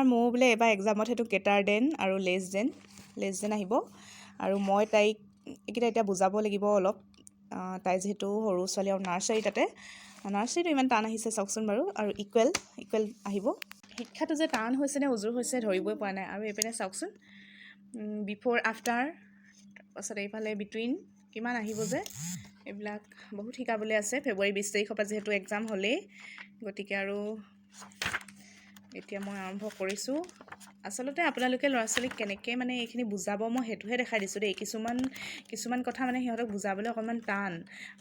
আমাৰ মৌ বোলে এবাৰ এক্সামত সেইটো গ্ৰেটাৰ দেন আৰু লেছ দেন আহিব আৰু মই তাইক এইকেইটা এতিয়া বুজাব লাগিব অলপ তাই যিহেতু সৰু ছোৱালী আৰু নাৰ্চাৰী তাতে নাৰ্চাৰীটো ইমান টান আহিছে চাওকচোন বাৰু আৰু ইকুৱেল আহিব শিক্ষাটো যে টান হৈছে নে উজুৰ হৈছে ধৰিবই পৰা নাই আৰু এইপিনে চাওকচোন বিফ'ৰ আফটাৰ তাৰপাছত এইফালে বিটুইন কিমান আহিব যে এইবিলাক বহুত শিকাবলৈ আছে ফেব্ৰুৱাৰী 20 তাৰিখৰ পৰা যিহেতু এক্সাম হ'লেই গতিকে আৰু এতিয়া মই আৰম্ভ কৰিছোঁ আচলতে আপোনালোকে ল'ৰা ছোৱালীক কেনেকৈ মানে এইখিনি বুজাব মই সেইটোহে দেখাই দিছোঁ দেই কিছুমান কথা মানে সিহঁতক বুজাবলৈ অকণমান টান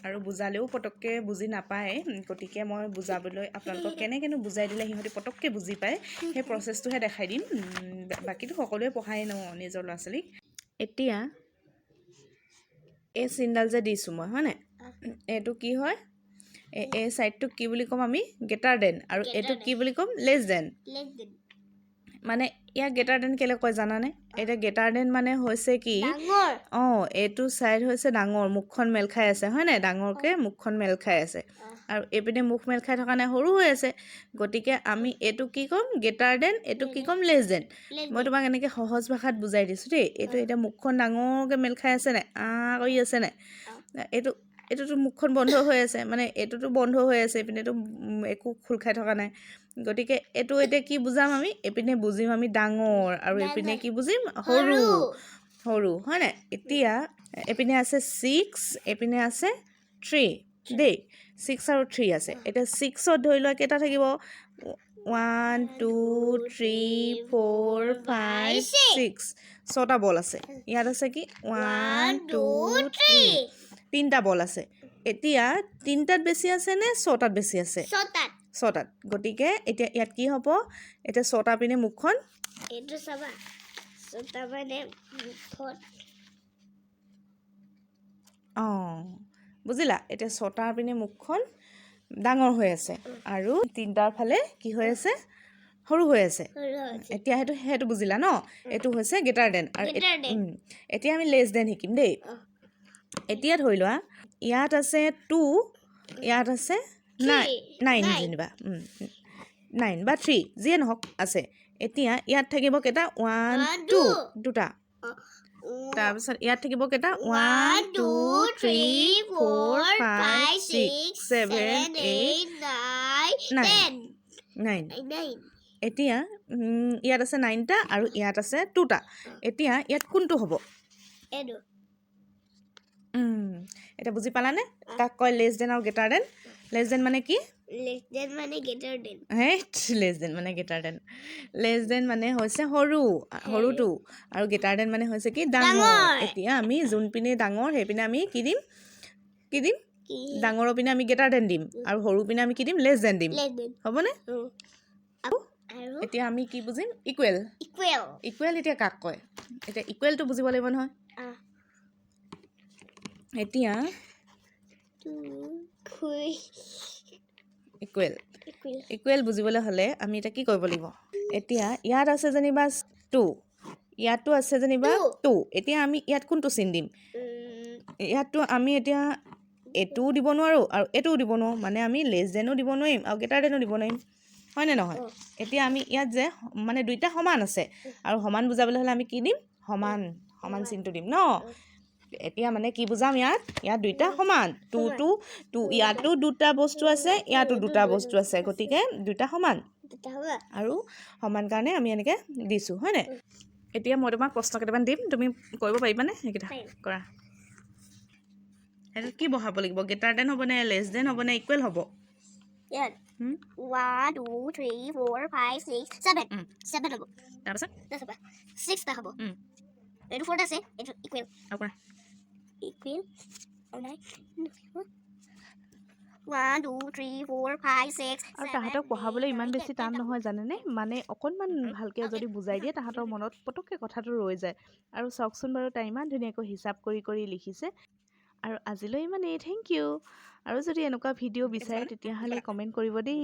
আৰু বুজালেও পটককৈ বুজি নাপায় গতিকে মই বুজাবলৈ আপোনালোকক কেনেকৈনো বুজাই দিলে সিহঁতি পটককৈ বুজি পায় সেই প্ৰচেছটোহে দেখাই দিম বাকীটো সকলোৱে পঢ়াই ন নিজৰ ল'ৰা ছোৱালীক এতিয়া এই চিনডাল যে দিছোঁ মই হয়নে এইটো কি হয় এই ছাইডটোক কি বুলি ক'ম আমি গ্ৰেটাৰ দেন আৰু এইটো কি বুলি ক'ম লেছ দেন মানে ইয়াক গ্ৰেটাৰ দেন কেলৈ কয় জানানে এতিয়া গ্ৰেটাৰ দেন মানে হৈছে কি এইটো ছাইড হৈছে ডাঙৰ মুখখন মেল খাই আছে হয় নাই ডাঙৰকৈ মুখখন মেল খাই আছে আৰু এইপিনে মুখ মেল খাই থকা নাই সৰু হৈ আছে গতিকে আমি এইটো কি ক'ম গ্ৰেটাৰ দেন এইটো কি ক'ম লেছ দেন মই তোমাক এনেকৈ সহজ ভাষাত বুজাই দিছোঁ দেই এইটো এতিয়া মুখখন ডাঙৰকৈ মেল খাই আছে নাই কৰি আছে নাই এইটোতো মুখখন বন্ধ হৈ আছে মানে এইটোতো বন্ধ হৈ আছে এইপিনেতো একো খোল খাই থকা নাই গতিকে এইটো এতিয়া কি বুজাম আমি এইপিনে বুজিম আমি ডাঙৰ আৰু এইপিনে কি বুজিম সৰু হয় নাই এতিয়া এইপিনে আছে 6 এইপিনে আছে 3 দেই 6 আৰু 3 আছে এতিয়া 6ত ধৰি লোৱা কেইটা থাকিব 1 2 3 4 5 6 ছটা বল আছে ইয়াত আছে কি 1 2 3 তিনিটা বল আছে এতিয়া তিনিটাত বেছি আছে নে ছটাত বেছি আছে ছটাত গতিকে এতিয়া ইয়াত কি হ'ব এতিয়া ছটা পিনে মুখখন এইটো চাবা ছটা মানে মুখখন বুজিলা এতিয়া ছটাৰ পিনে মুখখন ডাঙৰ হৈ আছে আৰু তিনিটাৰ ফালে কি হৈ আছে সৰু হৈ আছে এতিয়া সেইটো বুজিলা ন এইটো হৈছে গ্ৰেটাৰ দেন আৰু এতিয়া আমি লেছ দেন শিকিম দেই এতিয়া ধৰি লোৱা ইয়াত আছে 2 ইয়াত আছে 9 যেনিবা 9 বা 3 যিয়ে নহওক আছে এতিয়া ইয়াত থাকিব কেইটা 1 2 দুটা তাৰপিছত ইয়াত থাকিব কেইটা 1 2 3 4 5 6 7 8 9 এতিয়া ইয়াত আছে 9টা আৰু ইয়াত আছে 2টা এতিয়া ইয়াত কোনটো হ'ব এতিয়া বুজি পালানে কাক কয় লেছ দেন আৰু গ্ৰেটাৰ দেন লেছ দেন মানে কি লেছ দেন মানে গ্ৰেটাৰ দেন লেছ দেন মানে গ্ৰেটাৰ দেন লেছ দেন মানে হৈছে সৰুটো আৰু গ্ৰেটাৰ দেন মানে হৈছে কি ডাঙৰ এতিয়া আমি যোনপিনে ডাঙৰ সেইপিনে আমি কি দিম ডাঙৰৰ পিনে আমি গ্ৰেটাৰ দেন দিম আৰু সৰু পিনে আমি কি দিম লেছ দেন দিম হ'বনে এতিয়া আমি কি বুজিম ইকুৱেল এতিয়া কাক কয় এতিয়া ইকুৱেলটো বুজিব লাগিব নহয় এতিয়া ইকুৱেল বুজিবলৈ হ'লে আমি এতিয়া কি কৰিব লাগিব এতিয়া ইয়াত আছে যেনিবা 2 ইয়াতো আছে যেনিবা 2 এতিয়া আমি ইয়াত কোনটো চিন দিম ইয়াততো আমি এতিয়া এইটোও দিব নোৱাৰোঁ আৰু এইটোও দিব নোৱাৰোঁ মানে আমি লেছ দেনো দিব নোৱাৰিম আৰু গ্ৰেটাৰ দেনো দিব নোৱাৰিম হয়নে নহয় এতিয়া আমি ইয়াত যে মানে দুইটা সমান আছে আৰু সমান বুজাবলৈ হ'লে আমি কি দিম সমান চিনটো দিম ন এতিয়া মানে কি বুজাম ইয়াত দুইটা সমান 2 ইয়াতো দুটা বস্তু আছে ইয়াতো দুটা বস্তু আছে গতিকে দুইটা সমান আৰু সমান কাৰণে আমি এনেকৈ দিছোঁ হয়নে এতিয়া মই তোমাক প্ৰশ্ন কেইটামান দিম তুমি কৰিব পাৰিবানে সেইকেইটা কৰা এইটো কি বহাব লাগিব গ্ৰেটাৰ দেন হ'বনে লেছ দেন হ'বনে ইকুৱেল হ'ব 1 2 3 4 5 6 7 হ'ব তাৰপিছত 6 টা হ'ব এইটো 4 আছে এইটো ইকুৱেল আৰু 1 2 3 4 5 6 আৰু তাহাঁতক পঢ়াবলৈ ইমান বেছি টান নহয় জানেনে মানে অকণমান ভালকৈ যদি বুজাই দিয়ে তাহাঁতৰ মনত পটককৈ কথাটো ৰৈ যায় আৰু চাওকচোন বাৰু তাই ইমান ধুনীয়াকৈ হিচাপ কৰি লিখিছে আৰু আজিলৈ ইমানেই থেংক ইউ আৰু যদি এনেকুৱা ভিডিঅ' বিচাৰে তেতিয়াহ'লে কমেণ্ট কৰিব দেই